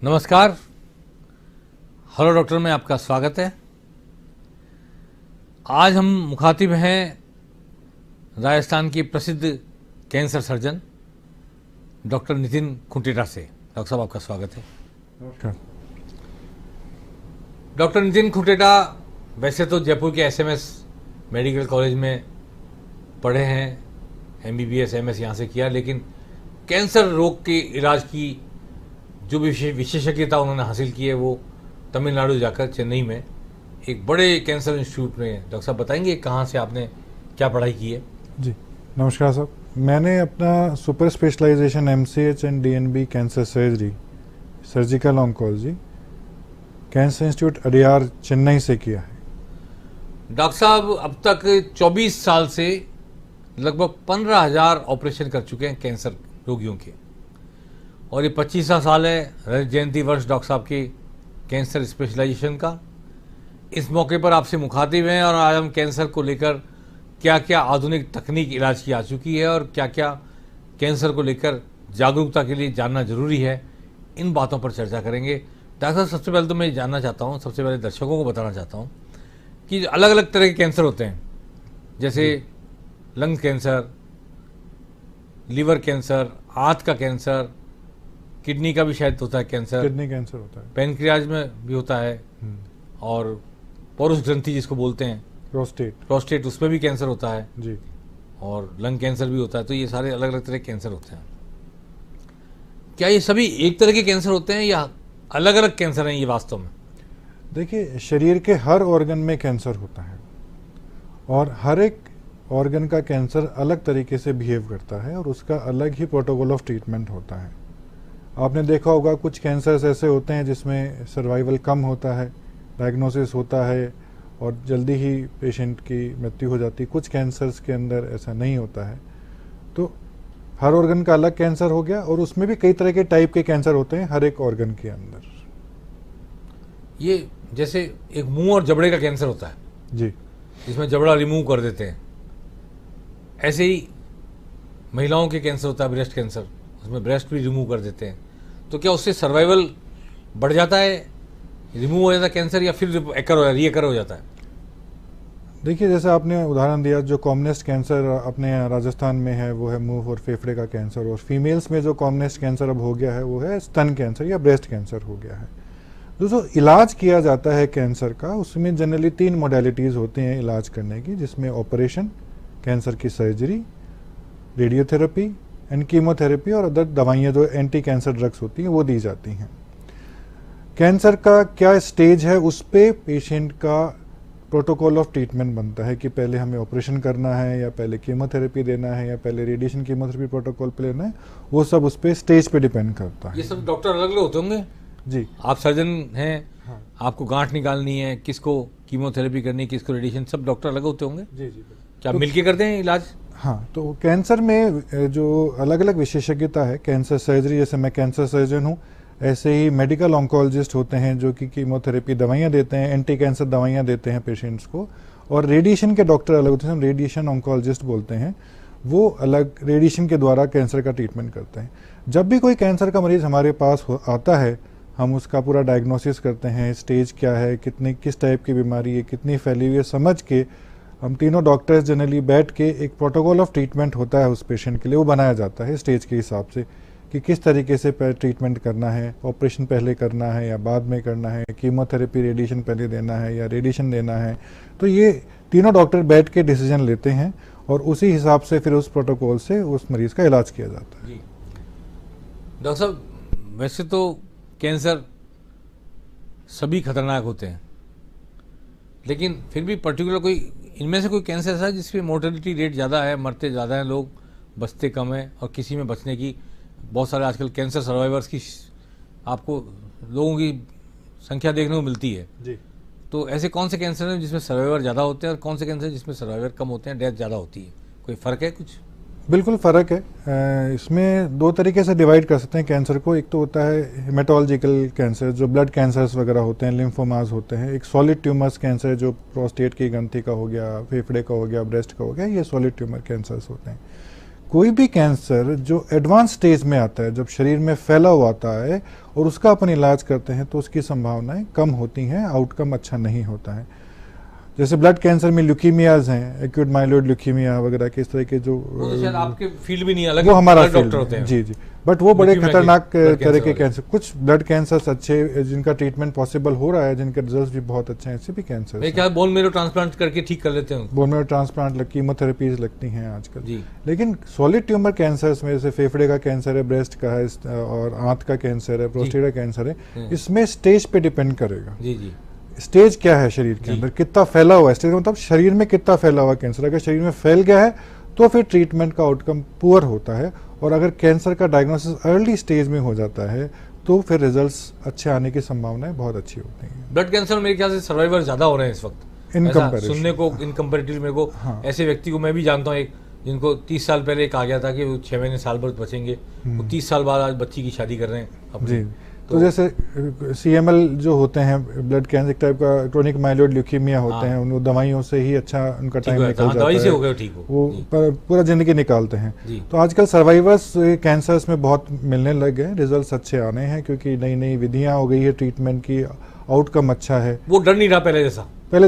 नमस्कार, hello doctor में आपका स्वागत है। आज हम मुखातिब हैं राजस्थान के प्रसिद्ध कैंसर सर्जन डॉक्टर नितिन खुंटेटा से। डॉक्टर साहब आपका स्वागत है। नमस्कार। डॉक्टर नितिन खुंटेटा वैसे तो जयपुर के एसएमएस मेडिकल कॉलेज में पढ़े हैं, एमबीबीएस एमएस यहाँ से किया, लेकिन कैंसर रोग के इलाज की जो भी विशेषज्ञता उन्होंने हासिल की है वो तमिलनाडु जाकर चेन्नई में एक बड़े कैंसर इंस्टीट्यूट में। डॉक्टर साहब बताएंगे कहाँ से आपने क्या पढ़ाई की है? जी नमस्कार साहब। मैंने अपना super specialization MCh and DNB cancer surgery surgical oncology cancer institute Adyar Chennai से किया है। डॉक्टर साहब अब तक 24 साल से लगभग 15,000 ऑपरेशन कर चुके हैं कैंसर रोगियों के, और ये 25वां साल है जयंती वर्ष डॉक्टर साहब के कैंसर स्पेशलाइजेशन का। इस मौके पर आपसे मुखातिब हैं और आज हम कैंसर को लेकर क्या क्या आधुनिक तकनीक इलाज की आ चुकी है और क्या क्या कैंसर को लेकर जागरूकता के लिए जानना जरूरी है, इन बातों पर चर्चा करेंगे। डॉक्टर साहब सबसे पहले तो मैं जानना चाहता हूँ, सबसे पहले दर्शकों को बताना चाहता हूँ कि अलग अलग तरह के कैंसर होते हैं, जैसे लंग कैंसर, लीवर कैंसर, आंत का कैंसर, किडनी का भी शायद होता है कैंसर, किडनी कैंसर होता है, पेनक्रियाज में भी होता है, और पौरुष ग्रंथि जिसको बोलते हैं प्रोस्टेट, उसमें भी कैंसर होता है जी, और लंग कैंसर भी होता है। तो ये सारे अलग अलग तरह के कैंसर होते हैं। क्या ये सभी एक तरह के कैंसर होते हैं या अलग अलग कैंसर हैं ये वास्तव में? देखिए, शरीर के हर ऑर्गन में कैंसर होता है और हर एक ऑर्गन का कैंसर अलग तरीके से बिहेव करता है और उसका अलग ही प्रोटोकॉल ऑफ ट्रीटमेंट होता है। आपने देखा होगा कुछ कैंसर्स ऐसे होते हैं जिसमें सर्वाइवल कम होता है, डायग्नोसिस होता है और जल्दी ही पेशेंट की मृत्यु हो जाती है। कुछ कैंसर्स के अंदर ऐसा नहीं होता है। तो हर ऑर्गन का अलग कैंसर हो गया और उसमें भी कई तरह के टाइप के कैंसर होते हैं हर एक ऑर्गन के अंदर। ये जैसे एक मुंह और जबड़े का कैंसर होता है जी, जिसमें जबड़ा रिमूव कर देते हैं, ऐसे ही महिलाओं के कैंसर होता है ब्रेस्ट कैंसर, उसमें ब्रेस्ट भी रिमूव कर देते हैं। तो क्या उससे सर्वाइवल बढ़ जाता है, रिमूव हो जाता है कैंसर, या फिर रीअकर हो जाता है? देखिए, जैसे आपने उदाहरण दिया, जो कॉमनेस्ट कैंसर अपने राजस्थान में है वो है मुंह और फेफड़े का कैंसर, और फीमेल्स में जो कॉमनेस्ट कैंसर अब हो गया है वो है स्तन कैंसर या ब्रेस्ट कैंसर हो गया है। जो इलाज किया जाता है कैंसर का, उसमें जनरली 3 मोडेलिटीज़ होती हैं इलाज करने की, जिसमें ऑपरेशन, कैंसर की सर्जरी, रेडियोथेरेपी एंड कीमोथेरेपी और अदर दवाइयाँ जो एंटी कैंसर ड्रग्स होती हैं वो दी जाती हैं। कैंसर का क्या स्टेज है उस पे पेशेंट का प्रोटोकॉल ऑफ ट्रीटमेंट बनता है कि पहले हमें ऑपरेशन करना है या पहले कीमोथेरेपी देना है या पहले रेडिएशन कीमोथेरेपी प्रोटोकॉल पे लेना है। वो सब उस पे स्टेज पे डिपेंड करता है। ये सब डॉक्टर अलग अलग होते होंगे? जी, आप सर्जन हैं, हाँ, आपको गांठ निकालनी है, किसको कीमोथेरेपी करनी है, किसको रेडिएशन, सब डॉक्टर अलग होते होंगे? जी जी। क्या मिलके करते हैं इलाज? हाँ, तो कैंसर में जो अलग अलग विशेषज्ञता है, कैंसर सर्जरी, जैसे मैं कैंसर सर्जन हूँ, ऐसे ही मेडिकल ऑन्कोलॉजिस्ट होते हैं जो कि कीमोथेरेपी दवाइयाँ देते हैं, एंटी कैंसर दवाइयाँ देते हैं पेशेंट्स को, और रेडिएशन के डॉक्टर अलग होते हैं, हम रेडिएशन ऑन्कोलॉजिस्ट बोलते हैं। वो अलग रेडिएशन के द्वारा कैंसर का ट्रीटमेंट करते हैं। जब भी कोई कैंसर का मरीज़ हमारे पास आता है, हम उसका पूरा डायग्नोसिस करते हैं, स्टेज क्या है, किस टाइप की बीमारी है, कितनी फैली हुई है, समझ के हम तीनों डॉक्टर्स जनरली बैठ के एक प्रोटोकॉल ऑफ ट्रीटमेंट होता है उस पेशेंट के लिए, वो बनाया जाता है स्टेज के हिसाब से कि किस तरीके से ट्रीटमेंट करना है, ऑपरेशन पहले करना है या बाद में करना है, कीमोथेरेपी रेडिएशन पहले देना है या रेडिएशन देना है। तो ये तीनों डॉक्टर बैठ के डिसीजन लेते हैं और उसी हिसाब से फिर उस प्रोटोकॉल से उस मरीज़ का इलाज किया जाता है। जी डॉक्टर साहब, वैसे तो कैंसर सभी खतरनाक होते हैं, लेकिन फिर भी पर्टिकुलर कोई इनमें से कोई कैंसर ऐसा है जिसपे मोर्टेलिटी रेट ज़्यादा है, मरते ज़्यादा हैं लोग, बचते कम है, और किसी में बचने की बहुत सारे आजकल कैंसर सर्वाइवर्स की आपको लोगों की संख्या देखने को मिलती है जी। तो ऐसे कौन से कैंसर हैं जिसमें सर्वाइवर ज़्यादा होते हैं और कौन से कैंसर जिसमें सर्वाइवर कम होते हैं, डेथ ज़्यादा होती है? कोई फ़र्क है कुछ? बिल्कुल फ़र्क है। इसमें 2 तरीके से डिवाइड कर सकते हैं कैंसर को। एक तो होता है हेमेटोलॉजिकल कैंसर, जो ब्लड कैंसर्स वगैरह होते हैं, लिम्फोमास होते हैं। एक सॉलिड ट्यूमर्स कैंसर, जो प्रोस्टेट की ग्रंथि का हो गया, फेफड़े का हो गया, ब्रेस्ट का हो गया, ये सॉलिड ट्यूमर कैंसर्स होते हैं। कोई भी कैंसर जो एडवांस स्टेज में आता है, जब शरीर में फैला हुआ आता है और उसका अपन इलाज करते हैं तो उसकी संभावनाएं कम होती हैं, आउटकम अच्छा नहीं होता है। जैसे ब्लड कैंसर में ल्यूकीमियाज हैं, एक्यूट माइलोइड ल्यूकीमिया वगैरह के इस तरह के जो शायद आपके फील्ड भी नहीं, अलग वो हमारा डॉक्टर होते हैं। जी जी, बट वो बड़े खतरनाक तरह के वाले। कैंसर, कुछ ब्लड कैंसर्स अच्छे जिनका ट्रीटमेंट पॉसिबल हो रहा है, जिनके रिजल्ट भी बहुत अच्छे हैं, ऐसे भी कैंसर। मेरे ख्याल बोन मेरो ट्रांसप्लांट करके ठीक कर लेते हैं। बोन मेरो ट्रांसप्लांट, कीमोथेरेपीज लगती हैं आजकल जी। लेकिन सॉलिड ट्यूमर कैंसर्स में जैसे फेफड़े का कैंसर है, ब्रेस्ट का है और आंत का कैंसर है, प्रोस्टेट का कैंसर है, इसमें स्टेज पे डिपेंड करेगा। जी जी। स्टेज क्या है शरीर के अंदर, कितना फैला हुआ है, स्टेज मतलब शरीर में कितना फैला हुआ कैंसर। अगर शरीर में फैल गया है तो फिर ट्रीटमेंट का आउटकम पुअर होता है, और अगर कैंसर का डायग्नोसिस अर्ली स्टेज में हो जाता है तो फिर रिजल्ट्स अच्छे आने की संभावनाएं बहुत अच्छी होती हैं। ब्लड कैंसर मेरे ख्याल से सर्वाइवर ज्यादा हो रहे हैं इस वक्त, इन ऐसा कंपैरिजन सुनने को, इन कंपेरेटिव मेरे को। हाँ। ऐसे व्यक्ति को मैं भी जानता हूँ, एक जिनको 30 साल पहले कहा गया था कि वो 6 महीने साल भर बचेंगे, वो 30 साल बाद आज बच्ची की शादी कर रहे हैं अपनी। जी। तो जैसे CML जो होते हैं ब्लड कैंसर, एक टाइप का क्रोनिक माइलोइड ल्यूकीमिया होते हैं, उन दवाइयों से ही अच्छा उनका टाइम निकल जाता दवाई से हो है, गया ठीक हो, वो पूरा जिंदगी निकालते हैं। जी। तो आजकल सर्वाइवर्स कैंसर्स में बहुत मिलने लग गए, रिजल्ट्स अच्छे आने हैं क्योंकि नई नई विधियां हो गई है ट्रीटमेंट की, आउटकम अच्छा है। वो डर नहीं रहा पहले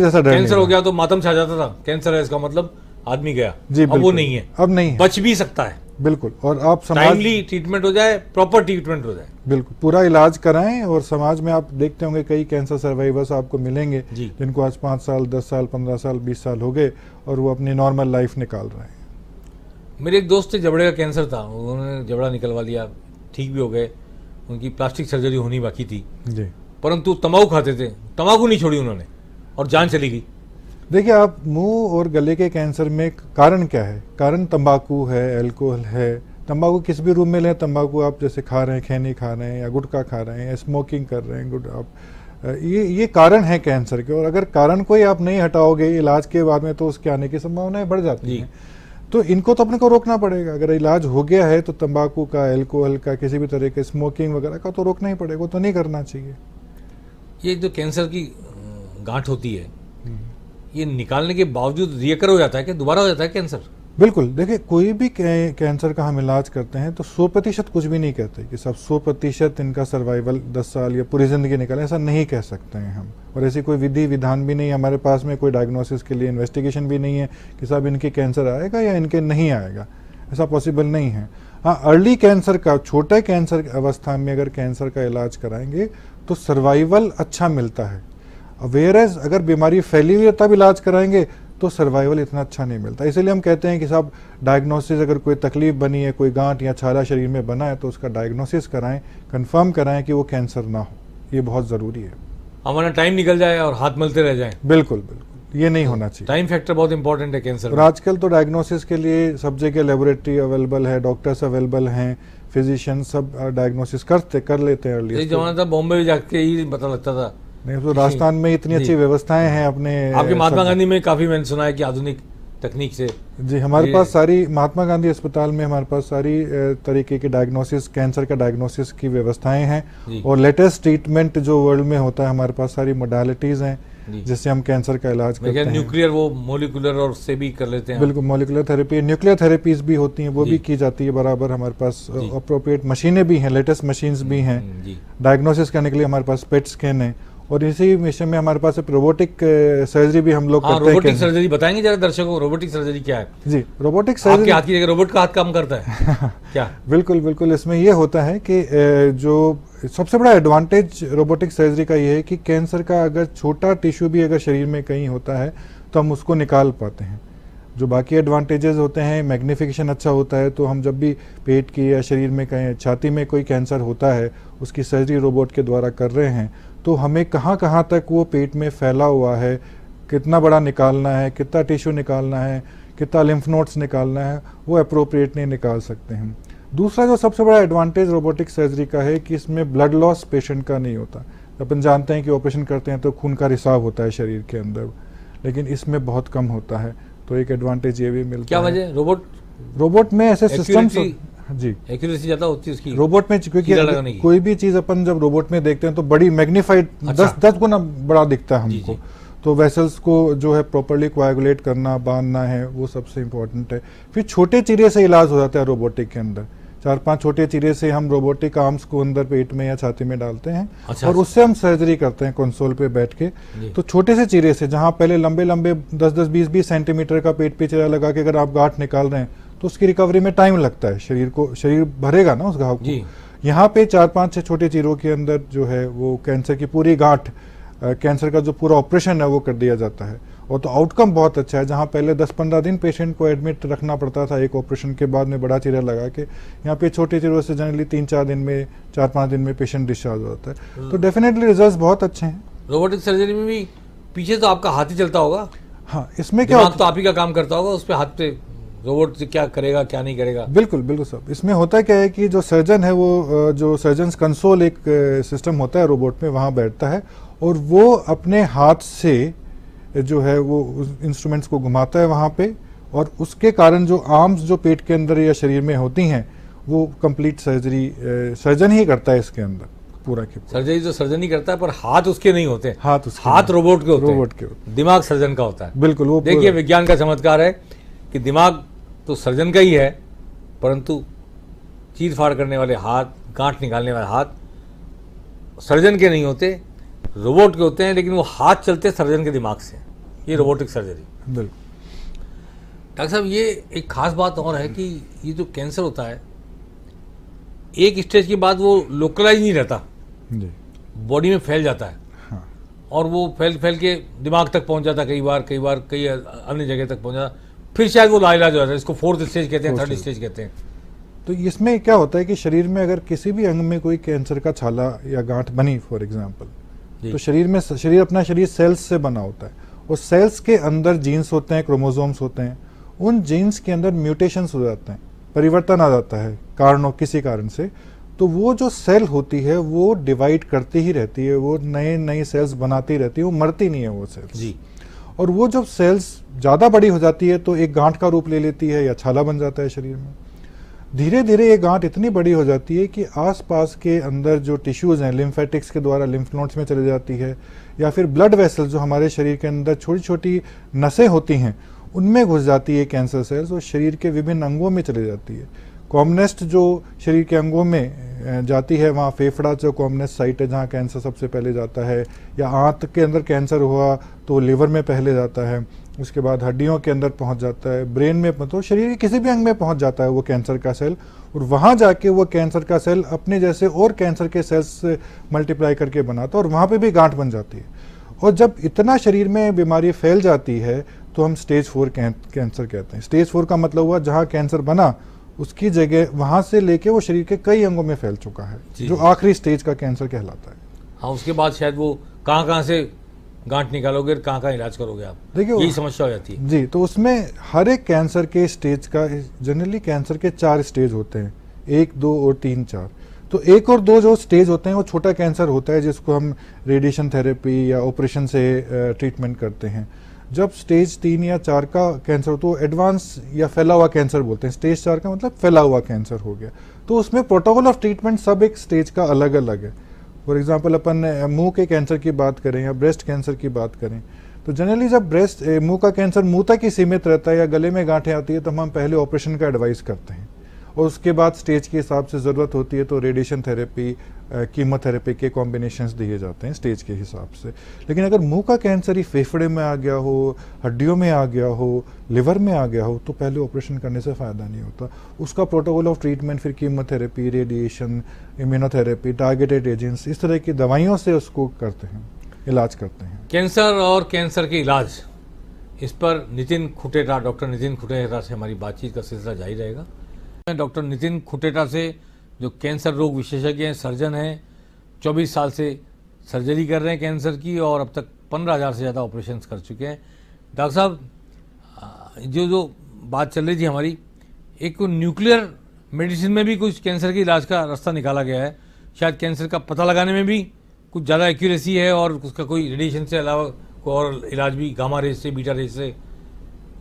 जैसा डर कैंसर हो गया तो मातम छा जाता था, कैंसर है इसका मतलब आदमी गया। जी, अब वो नहीं है, अब नहीं है, बच भी सकता है। बिल्कुल। और आप समाज, टाइमली ट्रीटमेंट हो जाए, प्रॉपर ट्रीटमेंट हो जाए, बिल्कुल पूरा इलाज कराएं। और समाज में आप देखते होंगे कई कैंसर सर्वाइवर्स आपको मिलेंगे जिनको आज 5 साल 10 साल 15 साल 20 साल हो गए और वो अपनी नॉर्मल लाइफ निकाल रहे हैं। मेरे एक दोस्त थे, जबड़े का कैंसर था, उन्होंने जबड़ा निकलवा लिया, ठीक भी हो गए, उनकी प्लास्टिक सर्जरी होनी बाकी थी जी, परंतु तंबाकू खाते थे, तंबाकू नहीं छोड़ी उन्होंने और जान चली गई। देखिए, आप मुंह और गले के कैंसर में कारण क्या है? कारण तंबाकू है, अल्कोहल है। तंबाकू किस भी रूम में लें, तंबाकू आप जैसे खा रहे हैं, खैनी खा रहे हैं या गुटखा खा रहे हैं या स्मोकिंग कर रहे हैं, आप ये कारण है कैंसर के। और अगर कारण कोई आप नहीं हटाओगे इलाज के बाद में तो उसके आने की संभावनाएं बढ़ जाती हैं। तो इनको तो अपने को रोकना पड़ेगा। अगर इलाज हो गया है तो तंबाकू का, अल्कोहल का, किसी भी तरह के स्मोकिंग वगैरह का तो रोकना ही पड़ेगा, तो नहीं करना चाहिए। ये जो कैंसर की गांठ होती है, ये निकालने के बावजूद रियकर हो जाता है कि दोबारा हो जाता है कैंसर? बिल्कुल। देखिए, कोई भी कैंसर का हम इलाज करते हैं तो 100% कुछ भी नहीं कहते कि सब 100% इनका सर्वाइवल 10 साल या पूरी जिंदगी निकाले, ऐसा नहीं कह सकते हैं हम। और ऐसी कोई विधि विधान भी नहीं है हमारे पास में, कोई डायग्नोसिस के लिए इन्वेस्टिगेशन भी नहीं है कि साहब इनके कैंसर आएगा या इनके नहीं आएगा, ऐसा पॉसिबल नहीं है। हाँ, अर्ली कैंसर का, छोटे कैंसर अवस्था में अगर कैंसर का इलाज कराएंगे तो सर्वाइवल अच्छा मिलता है। वेयरएज अगर बीमारी फैली हुई है तब इलाज कराएंगे तो सर्वाइवल इतना अच्छा नहीं मिलता। इसलिए हम कहते हैं कि साहब डायग्नोसिस, अगर कोई तकलीफ बनी है, कोई गांठ या छाला शरीर में बना है तो उसका डायग्नोसिस कराएं, कंफर्म कराएं कि वो कैंसर ना हो, ये बहुत ज़रूरी है। हमारा टाइम निकल जाए और हाथ मलते रह जाएं। बिल्कुल बिल्कुल, ये नहीं होना चाहिए। टाइम फैक्टर बहुत इंपॉर्टेंट है कैंसर और आजकल तो डायग्नोसिस के लिए सब जगह लेबोरेटरी अवेलेबल है, डॉक्टर्स अवेलेबल हैं, फिजिशियन सब डायग्नोसिस कर लेते हैं अर्ली। जमाना था बॉम्बे में जाके ही पता लगता था। नहीं तो राजस्थान में इतनी अच्छी व्यवस्थाएं हैं अपने। आपके महात्मा गांधी में काफी मैंने सुना है कि आधुनिक तकनीक से। जी, हमारे पास सारी महात्मा गांधी अस्पताल में हमारे पास सारी तरीके की डायग्नोसिस, कैंसर का डायग्नोसिस की व्यवस्थाएं हैं। और लेटेस्ट ट्रीटमेंट जो वर्ल्ड में होता है, हमारे पास सारी मोडालिटीज हैं जिससे हम कैंसर का इलाज करते हैं। न्यूक्लियर, वो मोलिकुलर और से भी कर लेते हैं। बिल्कुल, मोलिकुलर थेरेपी, न्यूक्लियर थेरेपीज भी होती हैं, वो भी की जाती है बराबर। हमारे पास अप्रोप्रिएट मशीनें भी हैं, लेटेस्ट मशीन्स भी हैं डायग्नोसिस करने के लिए। हमारे पास पेट स्कैन है और इसी मिशन में हमारे पास रोबोटिक सर्जरी भी हम लोग करते हैं। रोबोटिक सर्जरी बताएंगे जरा दर्शकों को, रोबोटिक सर्जरी क्या है? जी, रोबोटिक सर्जरी आपके हाथ की जगह रोबोट का हाथ काम करता है क्या? बिल्कुल बिल्कुल। इसमें ये होता है कि जो सबसे बड़ा एडवांटेज रोबोटिक सर्जरी का ये है कि कैंसर का अगर छोटा टिश्यू भी अगर शरीर में कहीं होता है तो हम उसको निकाल पाते हैं। जो बाकी एडवांटेजेस होते हैं, मैग्निफिकेशन अच्छा होता है, तो हम जब भी पेट की या शरीर में कहीं छाती में कोई कैंसर होता है उसकी सर्जरी रोबोट के द्वारा कर रहे हैं तो हमें कहाँ कहाँ तक वो पेट में फैला हुआ है, कितना बड़ा निकालना है, कितना टिश्यू निकालना है, कितना लिम्फ नोड्स निकालना है, वो अप्रोप्रिएटली निकाल सकते हैं। दूसरा जो सबसे बड़ा एडवांटेज रोबोटिक सर्जरी का है कि इसमें ब्लड लॉस पेशेंट का नहीं होता। अपन जानते हैं कि ऑपरेशन करते हैं तो खून का रिसाव होता है शरीर के अंदर, लेकिन इसमें बहुत कम होता है, तो एक एडवांटेज ये भी मिलता है। क्या वजह? रोबोट में ऐसे सिस्टम जी, एक्यूरेसी ज्यादा होती है उसकी रोबोट में, क्योंकि कोई भी चीज अपन जब रोबोट में देखते हैं तो बड़ी मैग्नीफाइड 10 गुना बड़ा दिखता है हमको। तो वेसल्स को जो है प्रॉपरली कोएगुलेट करना, बांधना है, वो सबसे इम्पोर्टेंट है। फिर छोटे चीरे से इलाज हो जाता है रोबोटिक के अंदर। 4-5 छोटे चीरे से हम रोबोटिक आर्म्स को अंदर पेट में या छाती में डालते हैं। अच्छा, और उससे हम सर्जरी करते हैं कंसोल पे बैठ के। तो छोटे से चीरे से, जहाँ पहले लंबे लंबे 10-10, 20-20 सेंटीमीटर का पेट पे चीरा लगा के अगर आप गांठ निकाल रहे हैं तो उसकी रिकवरी में टाइम लगता है, शरीर भरेगा ना उस घाव को। यहाँ पे 4-5 छोटे चीरों के अंदर जो है वो कैंसर की पूरी गांठ, कैंसर का जो पूरा ऑपरेशन है वो कर दिया जाता है। और तो आउटकम बहुत अच्छा है। जहाँ पहले 10-15 दिन पेशेंट को एडमिट रखना पड़ता था एक ऑपरेशन के बाद में बड़ा चीरा लगा के, यहाँ पे छोटे चीरों से जनरली 3-4 दिन में, 4-5 दिन में पेशेंट डिस्चार्ज हो जाता है। तो डेफिनेटली रिजल्ट्स बहुत अच्छे हैं। रोबोटिक सर्जरी में भी पीछे तो आपका हाथ ही चलता होगा। हाँ, इसमें क्या तो आप ही का काम करता होगा, उस पर हाथ पे रोबोट से क्या करेगा क्या नहीं करेगा। बिल्कुल बिल्कुल सब। इसमें होता क्या है कि जो सर्जन है वो जो सर्जन्स कंसोल एक सिस्टम होता है रोबोट में, वहाँ बैठता है और वो अपने हाथ से जो है वो इंस्ट्रूमेंट्स को घुमाता है वहाँ पे, और उसके कारण जो आर्म्स जो पेट के अंदर या शरीर में होती हैं वो कंप्लीट सर्जरी सर्जन ही करता है इसके अंदर पूरा की। सर्जरी तो सर्जन ही करता है, पर हाथ उसके नहीं होते, हाथ रोबोट के होते हैं। रोबोट के होते। दिमाग सर्जन का होता है। बिल्कुल। वो देखिए विज्ञान का चमत्कार है कि दिमाग तो सर्जन का ही है, परंतु चीर फाड़ करने वाले हाथ, गांठ निकालने वाले हाथ सर्जन के नहीं होते, रोबोट के होते हैं। लेकिन वो हाथ चलते सर्जन के दिमाग से। ये रोबोटिक सर्जरी। बिल्कुल। डॉक्टर साहब, ये एक खास बात और है कि ये जो कैंसर होता है एक स्टेज के बाद वो लोकलाइज नहीं रहता जी, बॉडी में फैल जाता है। हाँ। और वो फैल के दिमाग तक पहुंच जाता है, कई बार कई अन्य जगह तक पहुंच जाता, फिर शायद वो लाइलाज हो जाता है। इसको 4th स्टेज कहते हैं, 3rd स्टेज कहते हैं। तो इसमें क्या होता है कि शरीर में अगर किसी भी अंग में कोई कैंसर का छाला या गांठ बनी फॉर एग्जांपल, तो शरीर अपना शरीर सेल्स से बना होता है, और सेल्स के अंदर जीन्स होते हैं, क्रोमोसोम्स होते हैं। उन जीन्स के अंदर म्यूटेशंस हो जाते हैं, परिवर्तन आ जाता है किसी कारण से। तो वो जो सेल होती है वो डिवाइड करती ही रहती है, वो नए सेल्स बनाती रहती है, वो मरती नहीं है वो सेल्स जी। और वो जब सेल्स ज़्यादा बड़ी हो जाती है तो एक गांठ का रूप ले लेती है या छाला बन जाता है शरीर में। धीरे धीरे ये गांठ इतनी बड़ी हो जाती है कि आसपास के अंदर जो टिश्यूज़ हैं लिम्फेटिक्स के द्वारा लिम्फ नोड्स में चली जाती है, या फिर ब्लड वेसल्स जो हमारे शरीर के अंदर छोटी छोटी नसें होती हैं उनमें घुस जाती है कैंसर सेल्स, और शरीर के विभिन्न अंगों में चली जाती है। कॉमनेस्ट जो शरीर के अंगों में जाती है, वहाँ फेफड़ा जो कॉमनेस्ट साइट है जहाँ कैंसर सबसे पहले जाता है, या आंत के अंदर कैंसर हुआ तो लिवर में पहले जाता है, उसके बाद हड्डियों के अंदर पहुंच जाता है, ब्रेन में, तो शरीर के किसी भी अंग में पहुंच जाता है वो कैंसर का सेल, और वहाँ जाके वो कैंसर का सेल अपने जैसे और कैंसर के सेल्स से मल्टीप्लाई करके बनाता है, और वहाँ पे भी गांठ बन जाती है। और जब इतना शरीर में बीमारी फैल जाती है तो हम स्टेज 4 कैंसर कहते हैं। स्टेज 4 का मतलब हुआ जहाँ कैंसर बना उसकी जगह वहाँ से लेके वो शरीर के कई अंगों में फैल चुका है, जो आखिरी स्टेज का कैंसर कहलाता है। हाँ, उसके बाद शायद वो कहाँ से गांठ निकालोगे, कहाँ इलाज करोगे आप, देखिए यही समस्या हो जाती है जी। तो उसमें हर एक कैंसर के स्टेज का, जनरली कैंसर के 4 स्टेज होते हैं, 1, 2 और 3, 4। तो 1 और 2 जो स्टेज होते हैं वो छोटा कैंसर होता है जिसको हम रेडिएशन थेरेपी या ऑपरेशन से ट्रीटमेंट करते हैं। जब स्टेज 3 या 4 का कैंसर हो तो एडवांस या फैला हुआ कैंसर बोलते हैं। स्टेज 4 का मतलब फैला हुआ कैंसर हो गया। तो उसमें प्रोटोकॉल ऑफ ट्रीटमेंट सब एक स्टेज का अलग अलग है। फॉर एग्जांपल अपन मुंह के कैंसर की बात करें या ब्रेस्ट कैंसर की बात करें, तो जनरली जब मुंह का कैंसर मुंह तक ही सीमित रहता है या गले में गांठें आती है तो हम पहले ऑपरेशन का एडवाइस करते हैं, और उसके बाद स्टेज के हिसाब से ज़रूरत होती है तो रेडिएशन थेरेपी, कीमोथेरेपी के कॉम्बिनेशंस दिए जाते हैं स्टेज के हिसाब से। लेकिन अगर मुंह का कैंसर ही फेफड़े में आ गया हो, हड्डियों में आ गया हो, लिवर में आ गया हो, तो पहले ऑपरेशन करने से फ़ायदा नहीं होता। उसका प्रोटोकॉल ऑफ ट्रीटमेंट फिर chemotherapy, radiation, immunotherapy, targeted agents, इस तरह की दवाइयों से उसको करते हैं, इलाज करते हैं। कैंसर और कैंसर के इलाज, इस पर नितिन खुटेटा, डॉक्टर नितिन खुटेटा से हमारी बातचीत का सिलसिला जारी रहेगा। डॉक्टर नितिन खुटेटा से जो कैंसर रोग विशेषज्ञ हैं, सर्जन हैं, 24 साल से सर्जरी कर रहे हैं कैंसर की, और अब तक 15,000 से ज़्यादा ऑपरेशन कर चुके हैं। डॉक्टर साहब, जो बात चल रही थी हमारी, एक न्यूक्लियर मेडिसिन में भी कुछ कैंसर के इलाज का रास्ता निकाला गया है। शायद कैंसर का पता लगाने में भी कुछ ज़्यादा एक्यूरेसी है, और उसका कोई रेडिएशन से अलावा कोई और इलाज भी, गामा रेज से, बीटा रेज से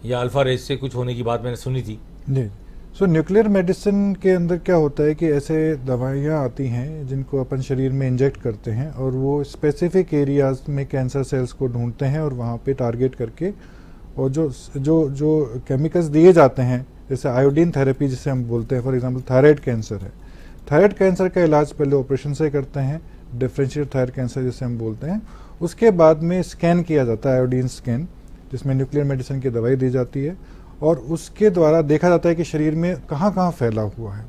या अल्फा रेज से कुछ होने की बात मैंने सुनी थी। जी, सो न्यूक्लियर मेडिसिन के अंदर क्या होता है कि ऐसे दवाइयाँ आती हैं जिनको अपन शरीर में इंजेक्ट करते हैं और वो स्पेसिफिक एरियाज में कैंसर सेल्स को ढूंढते हैं और वहाँ पे टारगेट करके, और जो जो जो केमिकल्स दिए जाते हैं, जैसे आयोडीन थेरेपी जिसे हम बोलते हैं, फॉर एग्जांपल थायराइड कैंसर है, थायराइड कैंसर का इलाज पहले ऑपरेशन से करते हैं, डिफरेंशियल थायराइड कैंसर जिसे हम बोलते हैं, उसके बाद में स्कैन किया जाता है, आयोडीन स्कैन, जिसमें न्यूक्लियर मेडिसिन की दवाई दी जाती है और उसके द्वारा देखा जाता है कि शरीर में कहाँ कहाँ फैला हुआ है।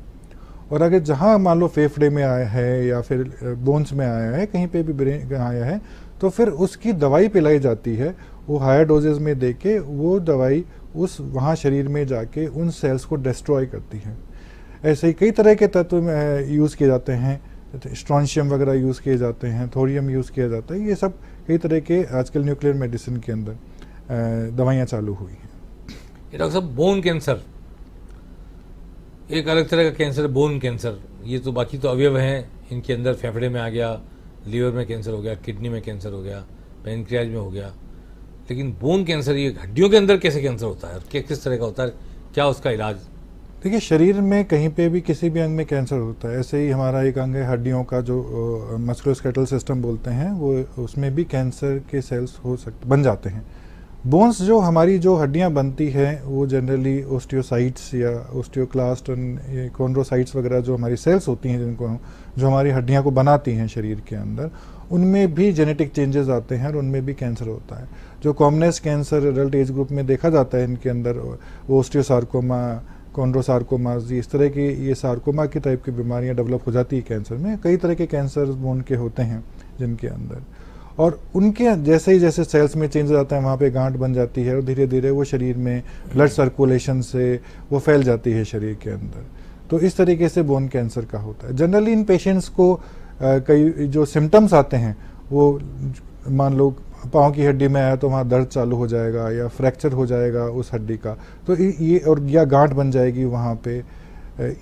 और अगर जहाँ मान लो फेफड़े में आया है या फिर बोन्स में आया है, कहीं पे भी ब्रेन आया है, तो फिर उसकी दवाई पिलाई जाती है, वो हायर डोजेज में दे के वो दवाई उस वहाँ शरीर में जाके उन सेल्स को डिस्ट्रॉय करती है। ऐसे ही कई तरह के तत्व यूज़ किए जाते हैं, स्ट्रॉन्शियम वगैरह यूज़ किए जाते हैं, थोरियम यूज़ किया जाता है, ये सब कई तरह के आजकल न्यूक्लियर मेडिसिन के अंदर दवाइयाँ चालू हुई हैं। डॉक्टर साहब, बोन कैंसर एक अलग तरह का कैंसर है। बोन कैंसर, ये तो बाकी तो अवयव हैं इनके अंदर, फेफड़े में आ गया, लीवर में कैंसर हो गया, किडनी में कैंसर हो गया, पैनक्रियाज में हो गया, लेकिन बोन कैंसर, ये हड्डियों के अंदर कैसे कैंसर होता है और किस तरह का होता है, क्या उसका इलाज? देखिए, शरीर में कहीं पे भी किसी भी अंग में कैंसर होता है। ऐसे ही हमारा एक अंग है हड्डियों का, जो मस्कुलोस्केलेटल सिस्टम बोलते हैं, वो उसमें भी कैंसर के सेल्स बन जाते हैं। बोन्स, जो हमारी जो हड्डियां बनती हैं, वो जनरली ओस्टियोसाइट्स या ओस्टियोक्लास्ट और कॉन्ड्रोसाइट्स वगैरह जो हमारी सेल्स होती हैं, जो हमारी हड्डियां को बनाती हैं शरीर के अंदर, उनमें भी जेनेटिक चेंजेस आते हैं और उनमें भी कैंसर होता है। जो commonest cancer adult age group में देखा जाता है, इनके अंदर ओस्टियोसार्कोमा, कॉन्ड्रोसार्कोमास, इस तरह की ये सार्कोमा की टाइप की बीमारियां डेवलप हो जाती है कैंसर में। कई तरह के कैंसर बोन के होते हैं जिनके अंदर, और उनके जैसे ही जैसे सेल्स में चेंज आता है, वहाँ पे गांठ बन जाती है और धीरे धीरे वो शरीर में ब्लड सर्कुलेशन से वो फैल जाती है शरीर के अंदर। तो इस तरीके से बोन कैंसर का होता है। जनरली इन पेशेंट्स को कई जो सिम्टम्स आते हैं, वो मान लो पाँव की हड्डी में आया तो वहाँ दर्द चालू हो जाएगा या फ्रैक्चर हो जाएगा उस हड्डी का, तो ये और या गांठ बन जाएगी वहाँ पे।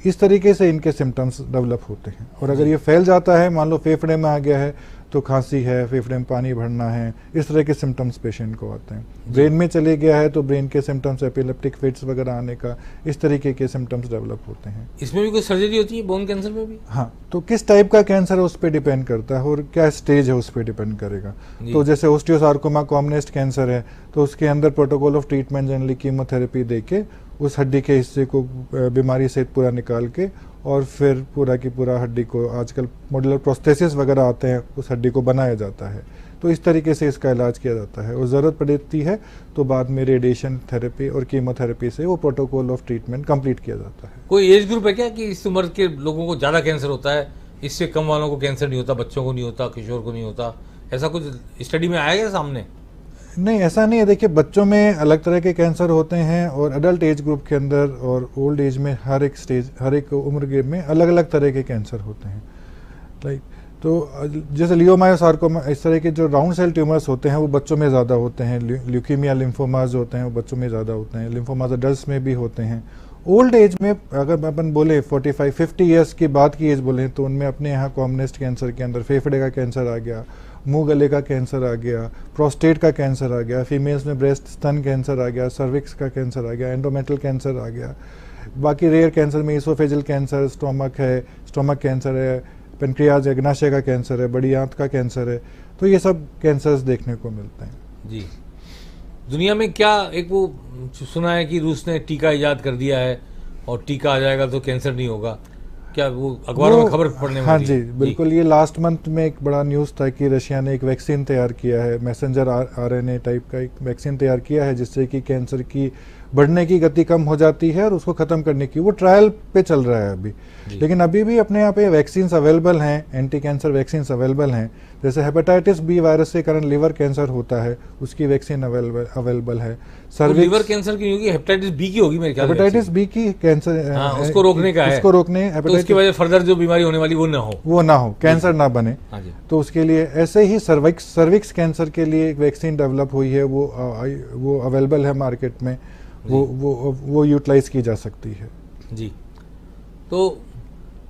इस तरीके से इनके सिम्टम्स डेवलप होते हैं। और अगर ये फैल जाता है, मान लो फेफड़े में आ गया है तो खांसी है, फेफड़े में पानी भरना है, इस तरह के सिम्टम्स पेशेंट को आते हैं। ब्रेन में चले गया है तो ब्रेन के सिम्टम्स, एपिलेप्टिक फिट्स वगैरह आने का, इस तरीके के सिम्टम्स डेवलप होते हैं। इसमें भी कोई सर्जरी होती है बोन कैंसर में भी? हाँ, तो किस टाइप का कैंसर है उस पर डिपेंड करता है और क्या स्टेज है उस पर डिपेंड करेगा। तो जैसे ओस्टियोसार्कोमा कॉमनेस्ट कैंसर है, तो उसके अंदर protocol of treatment generally chemotherapy दे के उस हड्डी के हिस्से को बीमारी से पूरा निकाल के और फिर पूरा की पूरा हड्डी को, आजकल मॉड्यूलर प्रोस्थेसिस वगैरह आते हैं, उस हड्डी को बनाया जाता है। तो इस तरीके से इसका इलाज किया जाता है और ज़रूरत पड़ती है तो बाद में रेडिएशन थेरेपी और कीमोथेरेपी से वो प्रोटोकॉल ऑफ ट्रीटमेंट कंप्लीट किया जाता है। कोई एज ग्रुप है क्या कि इस उम्र के लोगों को ज़्यादा कैंसर होता है, इससे कम वालों को कैंसर नहीं होता, बच्चों को नहीं होता, किशोर को नहीं होता, ऐसा कुछ स्टडी में आया क्या सामने? नहीं, ऐसा नहीं है। देखिए, बच्चों में अलग तरह के कैंसर होते हैं और अडल्ट एज ग्रुप के अंदर और ओल्ड एज में हर एक उम्र ग्रुप में अलग अलग तरह के कैंसर होते हैं। लाइक तो जैसे लियोमायोसार्कोमा, इस तरह के जो राउंड सेल ट्यूमर्स होते हैं वो बच्चों में ज़्यादा होते हैं। ल्यूकीमिया, लिम्फोमास होते हैं वो बच्चों में ज़्यादा होते हैं। लिम्फोमास अडल्ट में भी होते हैं। ओल्ड एज में अगर अपन बोले 45-50 ईयर्स की बात की एज बोलें, तो उनमें अपने यहाँ कॉमनेस्ट कैंसर के अंदर फेफड़े का कैंसर आ गया, मुंह गले का कैंसर आ गया, प्रोस्टेट का कैंसर आ गया, फीमेल्स में ब्रेस्ट स्तन कैंसर आ गया, सर्विक्स का कैंसर आ गया, एंडोमेट्रियल कैंसर आ गया। बाकी रेयर कैंसर में इसोफेजियल कैंसर, स्टोमक कैंसर है, पेनक्रियाज, अग्नाशय का कैंसर है, बड़ी आंत का कैंसर है। तो ये सब कैंसर्स देखने को मिलते हैं। जी, दुनिया में क्या एक वो सुना है कि रूस ने टीका इजाद कर दिया है और टीका आ जाएगा तो कैंसर नहीं होगा, क्या वो अखबारों में खबर पढ़ने में? हाँ जी, बिल्कुल। ये लास्ट मंथ में एक बड़ा न्यूज़ था कि रशिया ने एक वैक्सीन तैयार किया है, मैसेंजर आरएनए टाइप का एक वैक्सीन तैयार किया है, जिससे कि कैंसर की बढ़ने की गति कम हो जाती है और उसको ख़त्म करने की वो ट्रायल पे चल रहा है अभी। लेकिन अभी भी अपने यहाँ पे वैक्सीन्स अवेलेबल हैं, एंटी कैंसर वैक्सीन्स अवेलेबल हैं। जैसे हेपेटाइटिस बी वायरस के कारण लिवर कैंसर होता है, उसकी वैक्सीन अवेलेबल है। सर्विक्स, लिवर कैंसर की होगी, हेपेटाइटिस बी की होगी मेरे ख्याल से। हेपेटाइटिस बी की कैंसर, हाँ, उसको रोकने का है, उसको रोकने, तो उसकी वजह फर्दर जो बीमारी होने वाली वो ना हो, कैंसर ना बने। तो उसके लिए ऐसे ही सर्विक्स कैंसर के लिए एक वैक्सीन डेवलप हुई है, वो अवेलेबल है मार्केट में, वो यूटिलाइज की जा सकती है। जी, तो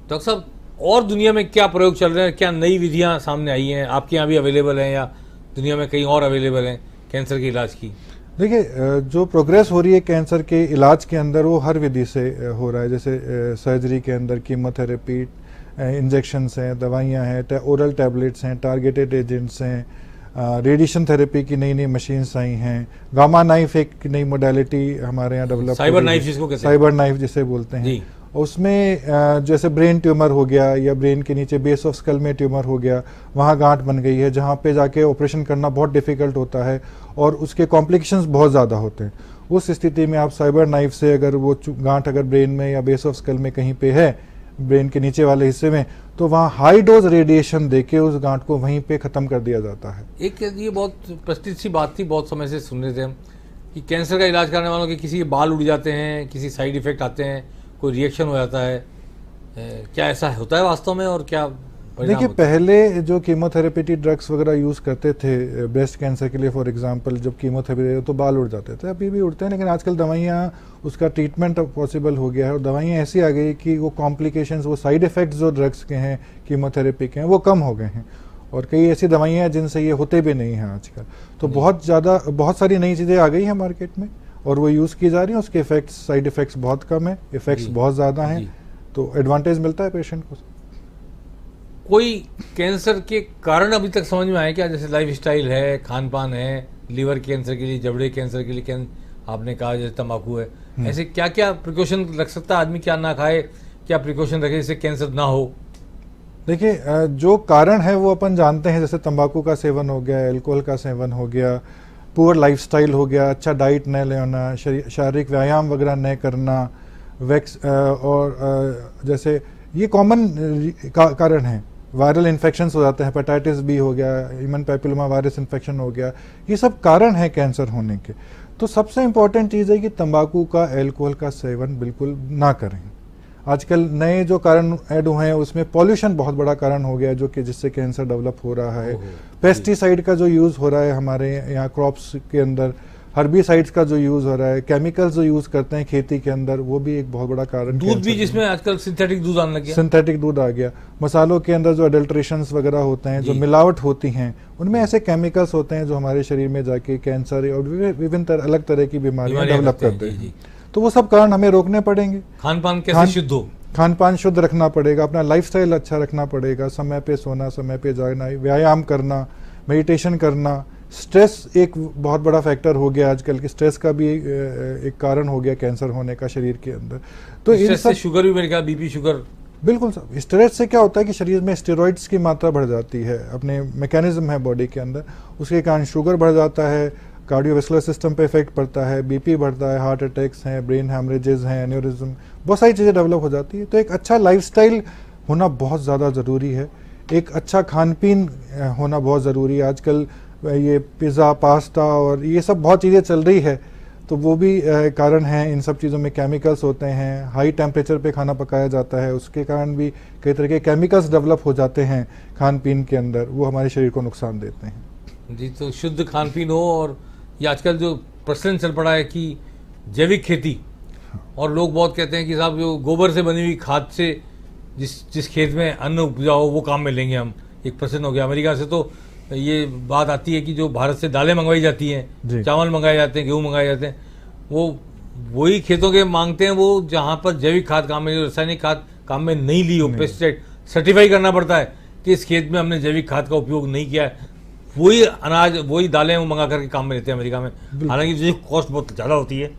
डॉक्टर साहब, और दुनिया में क्या प्रयोग चल रहे हैं, क्या नई विधियां सामने आई हैं, आपके यहाँ भी अवेलेबल हैं या दुनिया में कहीं और अवेलेबल हैं कैंसर के इलाज की? देखिए, जो प्रोग्रेस हो रही है कैंसर के इलाज के अंदर वो हर विधि से हो रहा है। जैसे सर्जरी के अंदर कीमोथेरेपी, इंजेक्शंस हैं, दवाइयाँ हैं, ओरल टैबलेट्स हैं, टारगेटेड एजेंट्स हैं, रेडिएशन थेरेपी की नई नई मशीन्स आई हैं, गामा नाइफ एक नई मोडालिटी हमारे यहाँ डेवलप, साइबर नाइफ जिसको कहते हैं, साइबर नाइफ जिसे बोलते हैं। उसमें जैसे ब्रेन ट्यूमर हो गया या ब्रेन के नीचे बेस ऑफ स्कल में ट्यूमर हो गया, वहाँ गांठ बन गई है जहाँ पे जाके ऑपरेशन करना बहुत डिफिकल्ट होता है और उसके कॉम्प्लिकेशंस बहुत ज़्यादा होते हैं। उस स्थिति में आप साइबर नाइफ से अगर वो गांठ अगर ब्रेन में या बेस ऑफ स्कल में कहीं पे है, ब्रेन के नीचे वाले हिस्से में, तो वहाँ हाई डोज रेडिएशन देके उस गांठ को वहीं पे ख़त्म कर दिया जाता है। एक ये बहुत प्रचलित सी बात थी, बहुत समय से सुन रहे थे हम कि कैंसर का इलाज करने वालों के किसी के बाल उड़ जाते हैं, किसी साइड इफेक्ट आते हैं, कोई रिएक्शन हो जाता है। क्या ऐसा होता है वास्तव में और क्या? देखिए, पहले जो कीमोथेरेपेटिक ड्रग्स वगैरह यूज़ करते थे ब्रेस्ट कैंसर के लिए, फॉर एग्जांपल जब कीमोथेरेपी तो बाल उड़ जाते थे, अभी भी उड़ते हैं, लेकिन आजकल दवाइयाँ उसका ट्रीटमेंट पॉसिबल हो गया है और दवाइयाँ ऐसी आ गई कि वो कॉम्प्लिकेशंस, वो साइड इफ़ेक्ट्स जो ड्रग्स के हैं कीमोथेरेपी के हैं वो कम हो गए हैं और कई ऐसी दवाइयाँ हैं जिनसे ये होते भी नहीं हैं आजकल। तो बहुत सारी नई चीज़ें आ गई हैं मार्केट में और वो यूज़ की जा रही हैं। उसके इफेक्ट्स, साइड इफ़ेक्ट्स बहुत कम है, इफ़ेक्ट्स बहुत ज़्यादा हैं, तो एडवांटेज मिलता है पेशेंट को। कोई कैंसर के कारण अभी तक समझ में आए क्या? जैसे लाइफस्टाइल है, खान पान है, लीवर कैंसर के लिए, जबड़े कैंसर के लिए आपने कहा जैसे तंबाकू है, ऐसे क्या क्या प्रिकॉशन रख सकता है आदमी? क्या ना खाए, क्या प्रिकॉशन रखे जिससे कैंसर ना हो? देखिए, जो कारण है वो अपन जानते हैं, जैसे तंबाकू का सेवन हो गया, अल्कोहल का सेवन हो गया, पुअर लाइफस्टाइल हो गया, अच्छा डाइट न लेना, शारीरिक व्यायाम वगैरह न करना, और जैसे ये कॉमन कारण है। वायरल इन्फेक्शंस हो जाते हैं, हेपेटाइटिस बी हो गया, ह्यूमन पैपिलोमा वायरस इन्फेक्शन हो गया, ये सब कारण है कैंसर होने के। तो सबसे इम्पॉर्टेंट चीज़ है कि तंबाकू का, अल्कोहल का सेवन बिल्कुल ना करें। आजकल नए जो कारण ऐड हुए हैं उसमें पॉल्यूशन बहुत बड़ा कारण हो गया है, जो कि जिससे कैंसर डेवलप हो रहा है। पेस्टिसाइड का जो यूज़ हो रहा है हमारे यहाँ क्रॉप्स के अंदर, हर्बिसाइड्स का जो यूज़ हो रहा है, केमिकल्स जो यूज़ करते हैं खेती के अंदर, वो भी एक बहुत बड़ा कारण। दूध भी, जिसमें आजकल सिंथेटिक दूध आने लग गया, सिंथेटिक दूध आ गया। मसालों के अंदर जो अडल्ट्रेशंस वगैरह होते हैं, जो मिलावट होती हैं, उनमें ऐसे केमिकल्स होते हैं जो हमारे शरीर में जाके कैंसर और विभिन्न अलग तरह की बीमारियां डेवलप करते हैं। तो वो सब कारण हमें रोकने पड़ेंगे। खान पान कैसे शुद्ध हो, खान पान शुद्ध रखना पड़ेगा, अपना लाइफस्टाइल अच्छा रखना पड़ेगा, समय पे सोना, समय पे जागना, व्यायाम करना, मेडिटेशन करना। स्ट्रेस एक बहुत बड़ा फैक्टर हो गया आजकल की, स्ट्रेस का भी एक कारण हो गया कैंसर होने का शरीर के अंदर। तो इन सब, शुगर भी मेरे ख्याल, बीपी, शुगर, बिल्कुल सब। स्ट्रेस से क्या होता है कि शरीर में स्टेरॉइड्स की मात्रा बढ़ जाती है, अपने मैकेनिज्म है बॉडी के अंदर, उसके कारण शुगर बढ़ जाता है, कार्डियोवैस्कुलर सिस्टम पे इफेक्ट पड़ता है, बीपी बढ़ता है, हार्ट अटैक्स हैं, ब्रेन हैमरेजेस हैं, एन्यूरिज्म, बहुत सारी चीज़ें डेवलप हो जाती है। तो एक अच्छा लाइफस्टाइल होना बहुत ज़्यादा ज़रूरी है, एक अच्छा खान पीन होना बहुत ज़रूरी है। आजकल ये पिज़्ज़ा, पास्ता और ये सब बहुत चीज़ें चल रही है, तो वो भी कारण हैं। इन सब चीज़ों में केमिकल्स होते हैं, हाई टेम्परेचर पे खाना पकाया जाता है, उसके कारण भी कई तरह के केमिकल्स डेवलप हो जाते हैं खान पीन के अंदर, वो हमारे शरीर को नुकसान देते हैं। जी, तो शुद्ध खान पीन हो। और ये आजकल जो प्रचलन चल पड़ा है कि जैविक खेती, और लोग बहुत कहते हैं कि साहब जो गोबर से बनी हुई खाद से जिस खेत में अन्न उपजाओ वो काम में लेंगे हम, एक प्रचलन हो गया। अमेरिका से तो ये बात आती है कि जो भारत से दालें मंगवाई जाती हैं, चावल मंगाए जाते हैं, गेहूँ मंगाए जाते हैं, वो वही खेतों के मांगते हैं वो जहाँ पर जैविक खाद काम में, रासायनिक खाद काम में नहीं ली हो, पेस्टिसाइड सर्टिफाई करना पड़ता है कि इस खेत में हमने जैविक खाद का उपयोग नहीं किया है, वही अनाज, वही दालें वो मंगा करके काम में लेते हैं अमेरिका में, हालांकि जो कॉस्ट बहुत ज़्यादा होती है।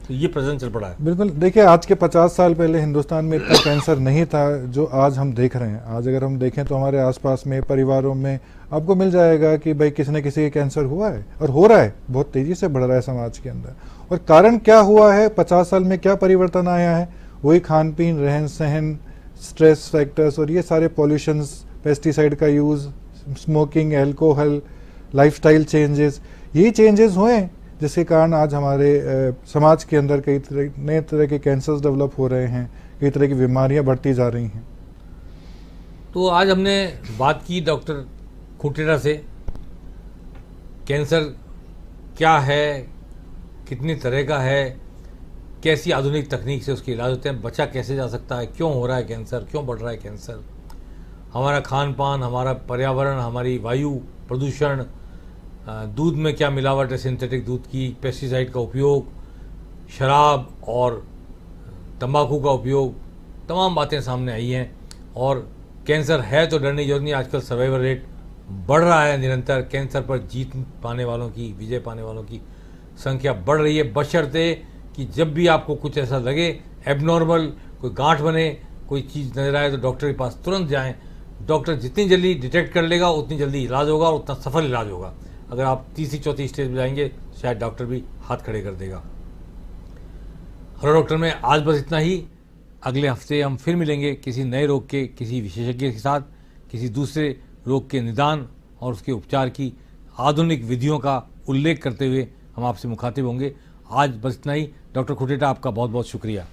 तो ये प्रचलन चल पड़ा है। बिल्कुल। देखिए, आज के 50 साल पहले हिंदुस्तान में इतना कैंसर नहीं था जो आज हम देख रहे हैं। आज अगर हम देखें तो हमारे आसपास में, परिवारों में आपको मिल जाएगा कि भाई किसी न किसी के कैंसर हुआ है और हो रहा है, बहुत तेज़ी से बढ़ रहा है समाज के अंदर। और कारण क्या हुआ है, 50 साल में क्या परिवर्तन आया है? वही खान पीन, रहन सहन, स्ट्रेस फैक्टर्स और ये सारे पॉल्यूशंस, पेस्टिसाइड का use, smoking, alcohol, lifestyle changes, यही चेंजेस हुए जिसके कारण आज हमारे समाज के अंदर कई नए तरह के कैंसर्स डेवलप हो रहे हैं, कई तरह की बीमारियां बढ़ती जा रही हैं। तो आज हमने बात की डॉक्टर खुटेरा से, कैंसर क्या है, कितनी तरह का है, कैसी आधुनिक तकनीक से उसके इलाज होते हैं, बचा कैसे जा सकता है, क्यों हो रहा है कैंसर, क्यों बढ़ रहा है कैंसर, हमारा खान पान, हमारा पर्यावरण, हमारी वायु प्रदूषण, दूध में क्या मिलावट है, सिंथेटिक दूध की, पेस्टिसाइड का उपयोग, शराब और तंबाकू का उपयोग, तमाम बातें सामने आई हैं। और कैंसर है तो डरने की जरूरत नहीं। आजकल सर्वाइवल रेट बढ़ रहा है निरंतर। कैंसर पर जीत पाने वालों की, विजय पाने वालों की संख्या बढ़ रही है, बशर्ते कि जब भी आपको कुछ ऐसा लगे एबनॉर्मल, कोई गांठ बने, कोई चीज़ नजर आए, तो डॉक्टर के पास तुरंत जाएं। डॉक्टर जितनी जल्दी डिटेक्ट कर लेगा उतनी जल्दी इलाज होगा और उतना सफल इलाज होगा। अगर आप तीसरी चौथी स्टेज में जाएंगे शायद डॉक्टर भी हाथ खड़े कर देगा। हेलो डॉक्टर में आज बस इतना ही। अगले हफ्ते हम फिर मिलेंगे किसी नए रोग के किसी विशेषज्ञ के साथ, किसी दूसरे रोग के निदान और उसके उपचार की आधुनिक विधियों का उल्लेख करते हुए हम आपसे मुखातिब होंगे। आज बस इतना ही। डॉक्टर खुटेटा, आपका बहुत बहुत शुक्रिया।